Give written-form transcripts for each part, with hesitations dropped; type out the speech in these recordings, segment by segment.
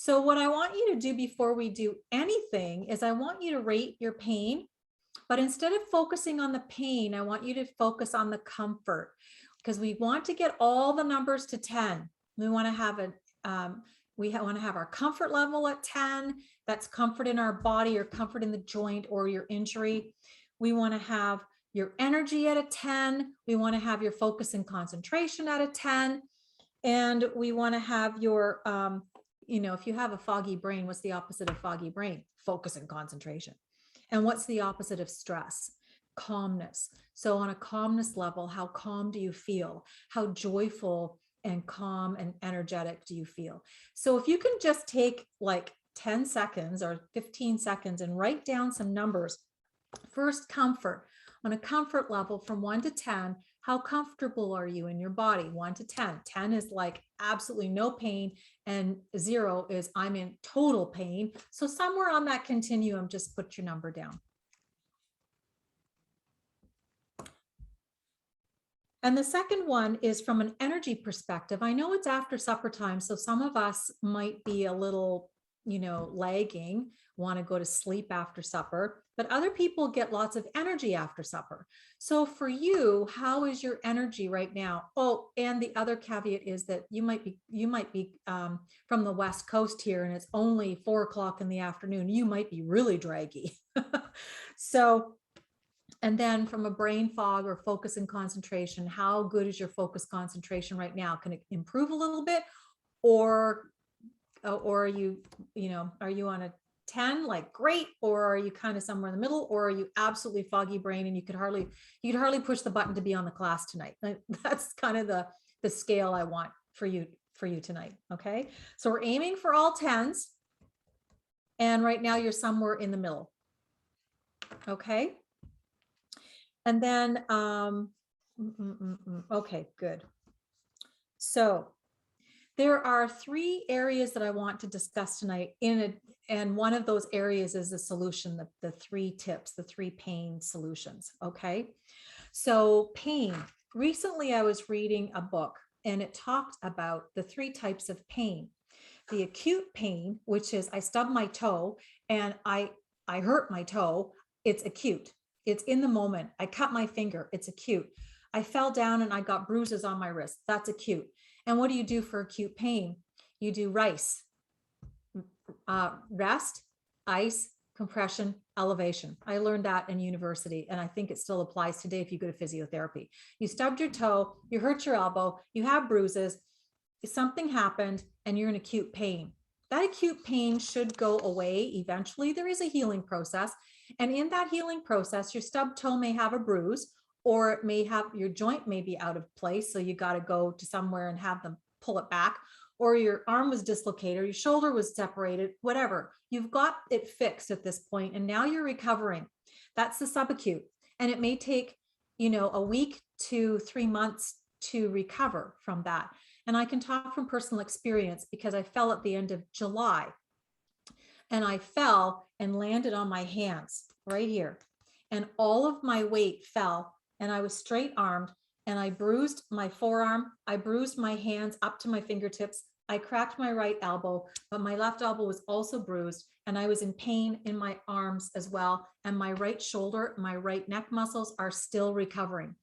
So what I want you to do before we do anything is I want you to rate your pain, but instead of focusing on the pain, I want you to focus on the comfort, because we want to get all the numbers to 10. We want to have want to have our comfort level at 10. That's comfort in our body or comfort in the joint or your injury. We want to have your energy at a 10. We want to have your focus and concentration at a 10. And we want to have your, if you have a foggy brain, what's the opposite of foggy brain? Focus and concentration. And what's the opposite of stress? Calmness. So on a calmness level, how calm do you feel? How joyful and calm and energetic do you feel? So if you can just take like 10 seconds or 15 seconds and write down some numbers. First, comfort. On a comfort level from 1 to 10, how comfortable are you in your body? 1 to 10. 10 is like absolutely no pain, and 0 is I'm in total pain. So somewhere on that continuum, just put your number down. And the second one is from an energy perspective. I know it's after supper time, so some of us might be a little, lagging, want to go to sleep after supper, but other people get lots of energy after supper. So for you, how is your energy right now? Oh, and the other caveat is that you might be from the West Coast here, and it's only 4 o'clock in the afternoon. You might be really draggy. So, and then from a brain fog or focus and concentration, how good is your focus concentration right now? Can it improve a little bit, or are you, are you on a 10, like great, or are you kind of somewhere in the middle, or are you absolutely foggy brain and you could hardly push the button to be on the class tonight? That's kind of the scale I want for you tonight. Okay, so we're aiming for all 10s, and right now you're somewhere in the middle. Okay, and then okay, good. So there are 3 areas that I want to discuss tonight and one of those areas is the solution, the 3 tips, the 3 pain solutions. Okay. So pain. Recently I was reading a book and it talked about the 3 types of pain. The acute pain, which is I stubbed my toe and I hurt my toe. It's acute. It's in the moment. I cut my finger. It's acute. I fell down and I got bruises on my wrist. That's acute. And what do you do for acute pain? You do RICE, rest, ice, compression, elevation. I learned that in university, and I think it still applies today if you go to physiotherapy. You stubbed your toe, you hurt your elbow, you have bruises, something happened, and you're in acute pain. That acute pain should go away eventually. There is a healing process. And in that healing process, your stubbed toe may have a bruise, or it may have, your joint may be out of place. So you got to go to somewhere and have them pull it back, or your arm was dislocated, or your shoulder was separated, whatever. You've got it fixed at this point, and now you're recovering. That's the subacute. And it may take, a week to 3 months to recover from that. And I can talk from personal experience because I fell at the end of July and I fell and landed on my hands right here. And all of my weight fell, and I was straight armed, and I bruised my forearm. I bruised my hands up to my fingertips. I cracked my right elbow, but my left elbow was also bruised, and I was in pain in my arms as well. And my right shoulder, my right neck muscles are still recovering.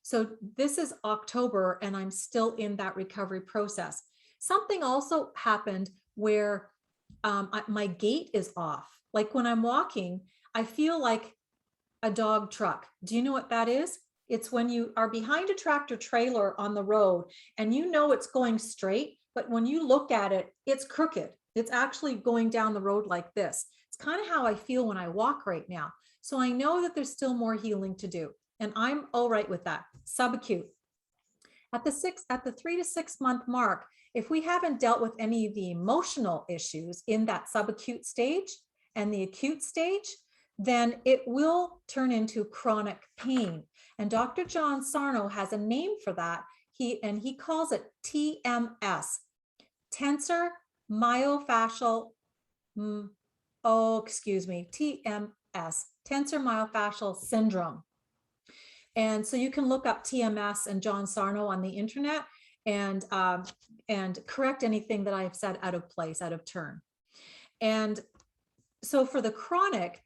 So this is October, and I'm still in that recovery process. Something also happened where my gait is off. Like when I'm walking, I feel like a dog truck. Do you know what that is? It's when you are behind a tractor trailer on the road and it's going straight, but when you look at it, it's crooked. It's actually going down the road like this. It's kind of how I feel when I walk right now. So I know that there's still more healing to do, and I'm all right with that. Subacute. At the 3 to 6 month mark, if we haven't dealt with any of the emotional issues in that subacute stage and the acute stage, then it will turn into chronic pain. And Dr. John Sarno has a name for that. He calls it TMS, tensor myofascial, TMS, tensor myofascial syndrome. And so you can look up TMS and John Sarno on the internet, and correct anything that I have said out of place, out of turn. And so for the chronic,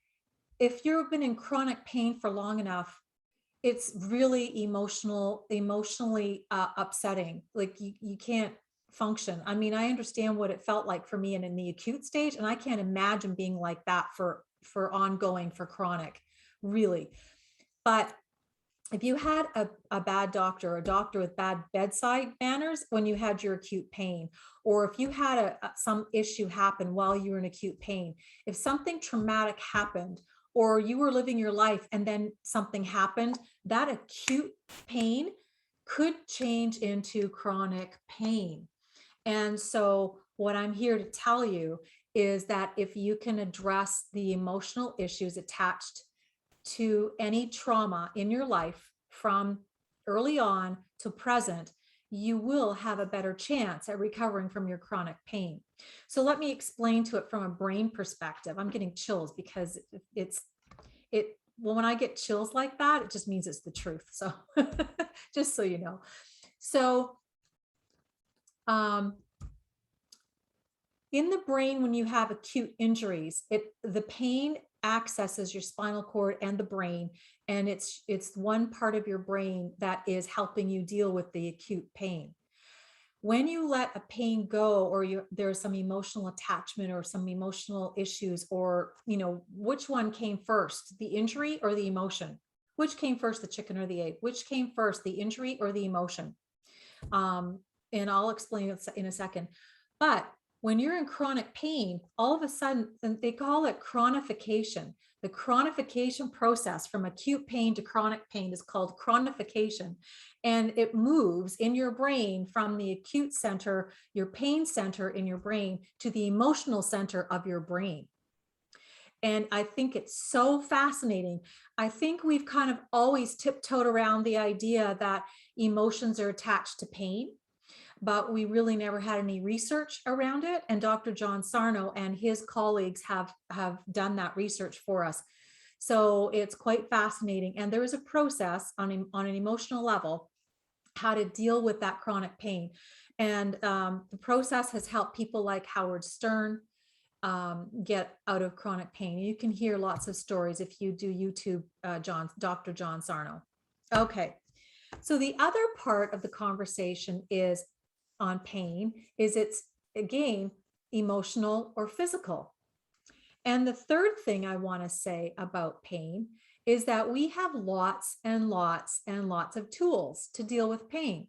if you've been in chronic pain for long enough, it's really emotionally upsetting. Like you can't function. I mean, I understand what it felt like for me and in the acute stage, and I can't imagine being like that for ongoing, for chronic, really. But if you had a bad doctor, a doctor with bad bedside manners when you had your acute pain, or if you had some issue happen while you were in acute pain, if something traumatic happened, or you were living your life and then something happened, that acute pain could change into chronic pain. And so what I'm here to tell you is that if you can address the emotional issues attached to any trauma in your life from early on to present, you will have a better chance at recovering from your chronic pain. So let me explain to it from a brain perspective. I'm getting chills because well, when I get chills like that, it just means it's the truth. So just so you know. So in the brain, when you have acute injuries, the pain accesses your spinal cord and the brain, and it's one part of your brain that is helping you deal with the acute pain. When you let a pain go, or there's some emotional attachment or some emotional issues, or which one came first, the injury or the emotion? Which came first, the chicken or the egg? Which came first, the injury or the emotion? And I'll explain it in a second. But when you're in chronic pain, all of a sudden, they call it chronification. The chronification process from acute pain to chronic pain is called chronification. And it moves in your brain from the acute center, your pain center in your brain, to the emotional center of your brain. And I think it's so fascinating. I think we've kind of always tiptoed around the idea that emotions are attached to pain, but we really never had any research around it. And Dr. John Sarno and his colleagues have done that research for us. So it's quite fascinating. And there is a process on an emotional level how to deal with that chronic pain. And the process has helped people like Howard Stern get out of chronic pain. You can hear lots of stories if you do YouTube Dr. John Sarno. Okay. So the other part of the conversation is on pain is it's, again, emotional or physical. And the third thing I want to say about pain is that we have lots and lots and lots of tools to deal with pain.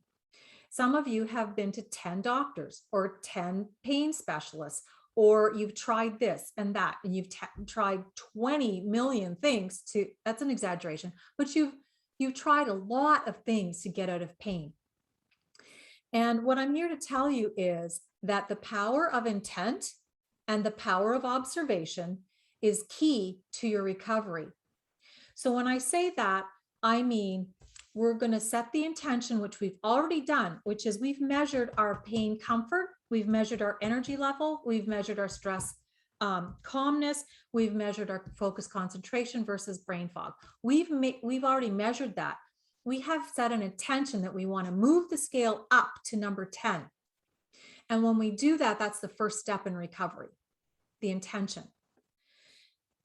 Some of you have been to 10 doctors or 10 pain specialists, or you've tried this and that, and you've tried 20 million things that's an exaggeration, but you've tried a lot of things to get out of pain. And what I'm here to tell you is that the power of intent and the power of observation is key to your recovery. So when I say that, I mean, we're going to set the intention, which we've already done, which is we've measured our pain comfort, we've measured our energy level, we've measured our stress calmness, we've measured our focus concentration versus brain fog. We've already measured that. We have set an intention that we want to move the scale up to number 10. And when we do that, that's the first step in recovery, the intention.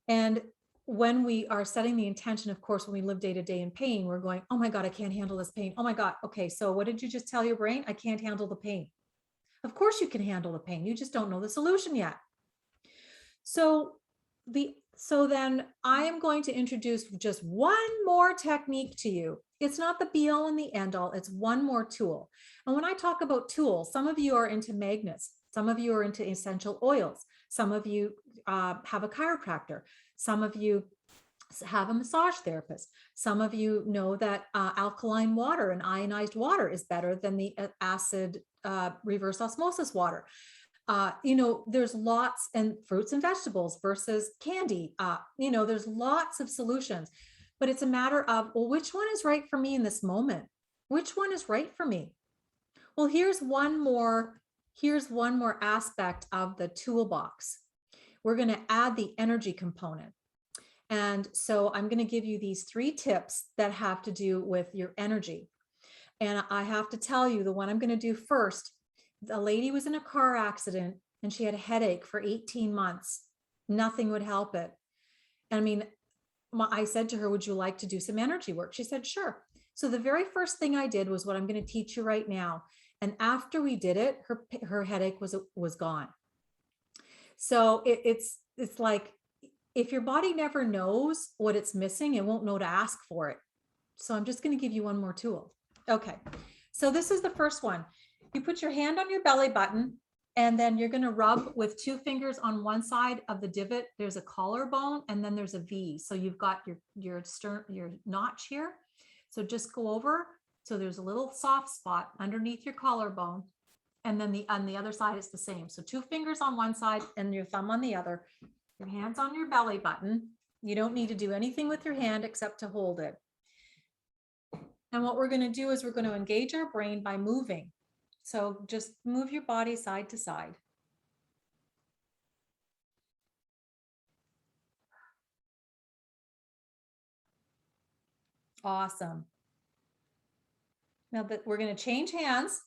And when we are setting the intention, of course, when we live day to day in pain, we're going, oh my God, I can't handle this pain. Oh my God. Okay. So what did you just tell your brain? I can't handle the pain. Of course you can handle the pain. You just don't know the solution yet. So then I am going to introduce just one more technique to you. It's not the be all and the end all. It's one more tool. And when I talk about tools, some of you are into magnets. Some of you are into essential oils. Some of you have a chiropractor. Some of you have a massage therapist. Some of you know that alkaline water and ionized water is better than the acid reverse osmosis water. There's lots, and fruits and vegetables versus candy. There's lots of solutions, but it's a matter of, well, which one is right for me in this moment? Which one is right for me? Well, here's one more aspect of the toolbox. We're going to add the energy component. And so I'm going to give you these 3 tips that have to do with your energy. And I have to tell you, the one I'm going to do first, the lady was in a car accident and she had a headache for 18 months. Nothing would help it. And I mean, I said to her, would you like to do some energy work? She said, sure. So the very first thing I did was what I'm going to teach you right now. And after we did it, her headache was gone. So it's like, if your body never knows what it's missing, it won't know to ask for it. So I'm just going to give you one more tool. Okay. So this is the first one. You put your hand on your belly button, and then you're going to rub with 2 fingers on one side of the divot. There's a collarbone, and then there's a V. So you've got your notch here. So just go over. So there's a little soft spot underneath your collarbone. And then on the other side, it's the same. So 2 fingers on one side and your thumb on the other. Your hands on your belly button. You don't need to do anything with your hand except to hold it. And what we're going to do is we're going to engage our brain by moving. So just move your body side to side. Awesome. Now that we're going to change hands.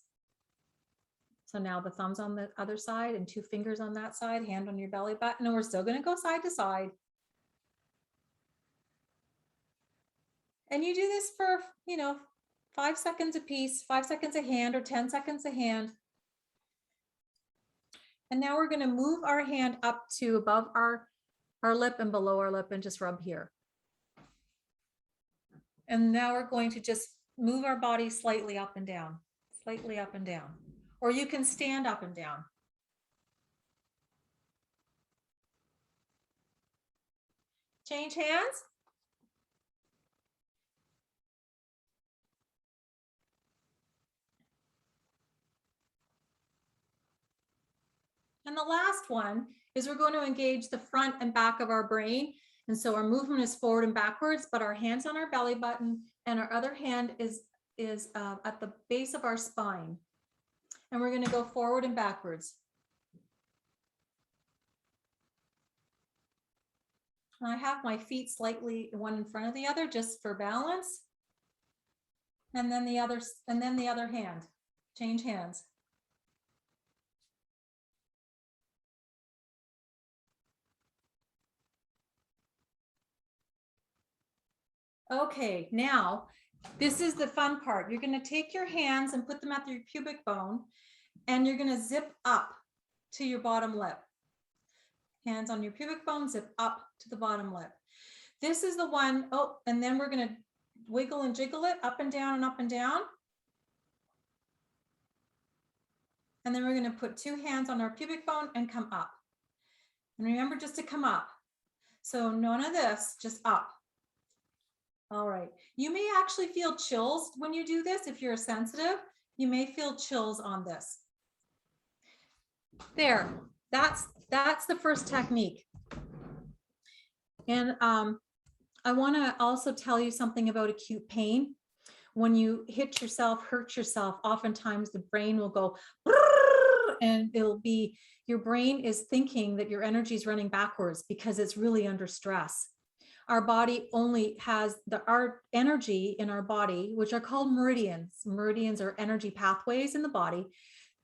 So now the thumb's on the other side and 2 fingers on that side, hand on your belly button, and we're still going to go side to side. And you do this for, 5 seconds a piece, 5 seconds a hand, or 10 seconds a hand. And now we're going to move our hand up to above our lip and below our lip and just rub here. And now we're going to just move our body slightly up and down, slightly up and down. Or you can stand up and down. Change hands. And the last one is we're going to engage the front and back of our brain. And so our movement is forward and backwards, but our hand's on our belly button and our other hand is at the base of our spine. And we're going to go forward and backwards. And I have my feet slightly one in front of the other just for balance. And then the other hand. Change hands. Okay, now this is the fun part. You're going to take your hands and put them at your pubic bone, and you're going to zip up to your bottom lip. Hands on your pubic bone, zip up to the bottom lip. This is the one, and then we're going to wiggle and jiggle it up and down and up and down. And then we're going to put 2 hands on our pubic bone and come up. And remember just to come up. So none of this, just up. All right. You may actually feel chills when you do this. If you're sensitive, you may feel chills on this. There, that's the first technique. And I want to also tell you something about acute pain. When you hit yourself, hurt yourself, oftentimes the brain will go, and it'll be, your brain is thinking that your energy is running backwards because it's really under stress. Our body only has our energy in our body, which are called meridians. Meridians are energy pathways in the body.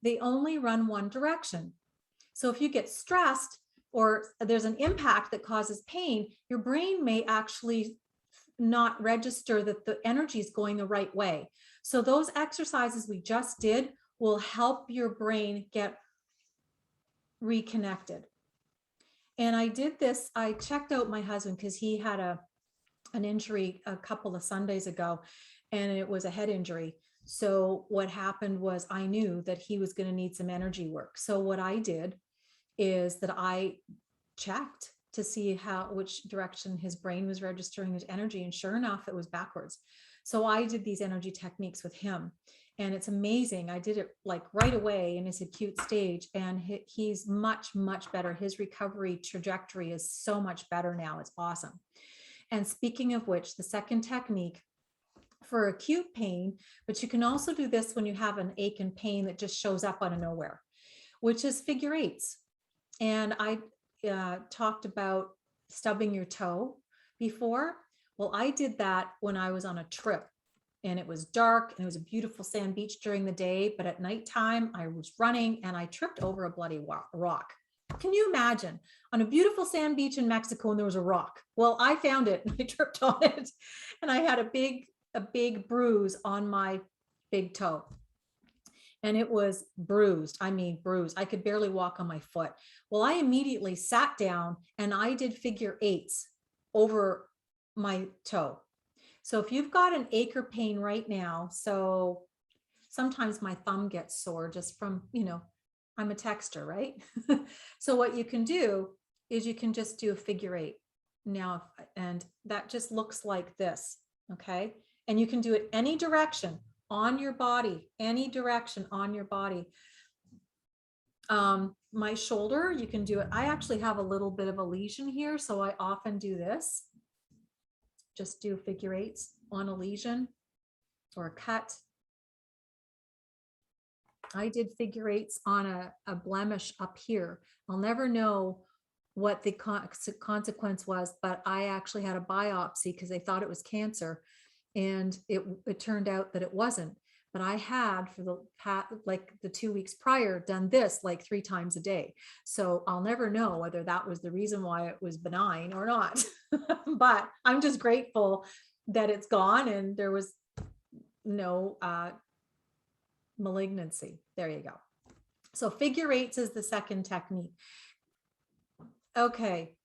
They only run one direction. So if you get stressed or there's an impact that causes pain, your brain may actually not register that the energy is going the right way. So those exercises we just did will help your brain get reconnected. And I did this, I checked out my husband because he had an injury a couple of Sundays ago, and it was a head injury. So what happened was I knew that he was going to need some energy work. So what I did is that I checked to see which direction his brain was registering his energy. And sure enough, it was backwards. So I did these energy techniques with him. And it's amazing. I did it like right away in his acute stage, and he's much, much better. His recovery trajectory is so much better now. It's awesome. And speaking of which, the second technique for acute pain, but you can also do this when you have an ache and pain that just shows up out of nowhere, which is figure eights. And I talked about stubbing your toe before. Well, I did that when I was on a trip. and it was dark and it was a beautiful sand beach during the day. But at nighttime, I was running and I tripped over a bloody rock. Can you imagine on a beautiful sand beach in Mexico and there was a rock? Well, I found it and I tripped on it and I had a big bruise on my big toe. And it was bruised. I mean, bruised. I could barely walk on my foot. Well, I immediately sat down and I did figure eights over my toe. So if you've got an ache or pain right now, so sometimes my thumb gets sore just from, I'm a texter, right? So what you can do is you can just do a figure eight now, and that just looks like this, okay? And you can do it any direction on your body, any direction on your body. My shoulder, you can do it. I actually have a little bit of a lesion here, so I often do this. Just do figure eights on a lesion or a cut. I did figure eights on a blemish up here. I'll never know what the consequence was, but I actually had a biopsy because they thought it was cancer, and it turned out that it wasn't. But I had for the 2 weeks prior done this like 3 times a day. So I'll never know whether that was the reason why it was benign or not. But I'm just grateful that it's gone and there was no malignancy. There you go. So figure eights is the second technique. Okay.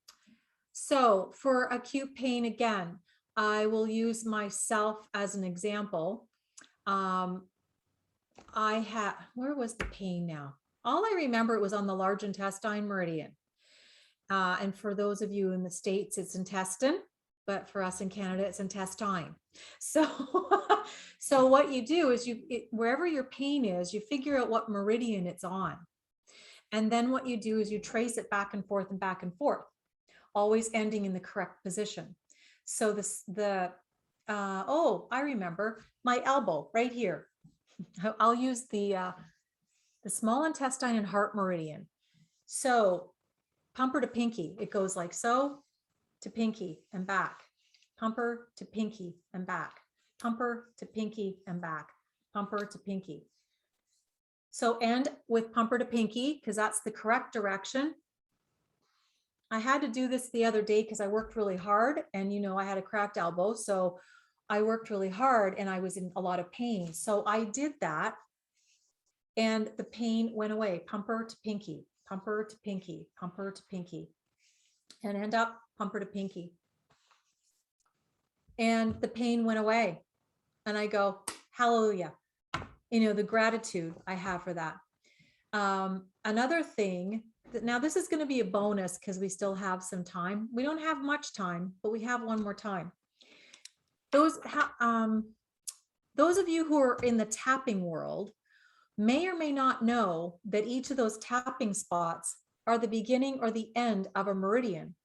So for acute pain, again, I will use myself as an example. Where was the pain now? All I remember, it was on the large intestine meridian. And for those of you in the States, it's intestine, but for us in Canada, it's intestine. So, so what you do is wherever your pain is, you figure out what meridian it's on. And then what you do is you trace it back and forth and back and forth, always ending in the correct position. So I remember my elbow right here. I'll use the small intestine and heart meridian. So pumper to pinky, it goes like so to pinky and back, pumper to pinky and back, pumper to pinky and back, pumper to pinky. So end with pumper to pinky because that's the correct direction. I had to do this the other day because I worked really hard and I had a cracked elbow. So I worked really hard and I was in a lot of pain. So I did that and the pain went away. Pumper to pinky, pumper to pinky, pumper to pinky, and end up pumper to pinky. And the pain went away. And I go, hallelujah. The gratitude I have for that. Another thing, now this is going to be a bonus because we still have some time. We don't have much time, but we have one more time. Those of you who are in the tapping world may or may not know that each of those tapping spots are the beginning or the end of a meridian.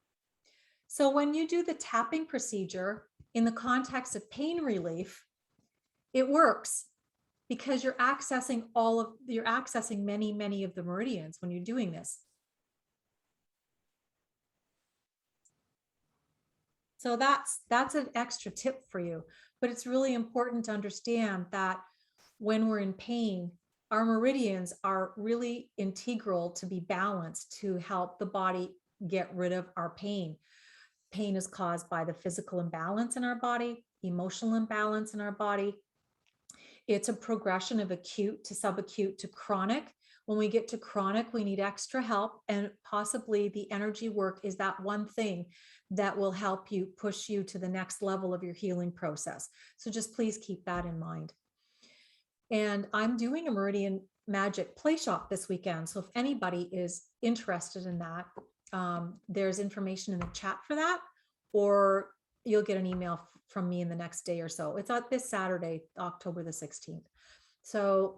So when you do the tapping procedure in the context of pain relief, it works because you're accessing many of the meridians when you're doing this. So that's an extra tip for you, but it's really important to understand that when we're in pain, our meridians are really integral to be balanced to help the body get rid of our pain. Pain is caused by the physical imbalance in our body, emotional imbalance in our body. It's a progression of acute to subacute to chronic. When we get to chronic, we need extra help, and possibly the energy work is that one thing that will help you push you to the next level of your healing process. So just please keep that in mind. And I'm doing a Meridian Magic Play Shop this weekend. So if anybody is interested in that, there's information in the chat for that, or you'll get an email from me in the next day or so. It's on this Saturday, October the 16th. So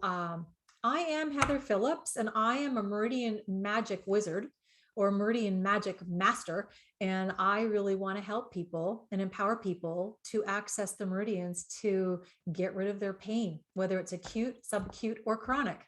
I am Heather Phillips, and I am a Meridian Magic Wizard or Meridian Magic Master. And I really want to help people and empower people to access the meridians to get rid of their pain, whether it's acute, subacute, or chronic.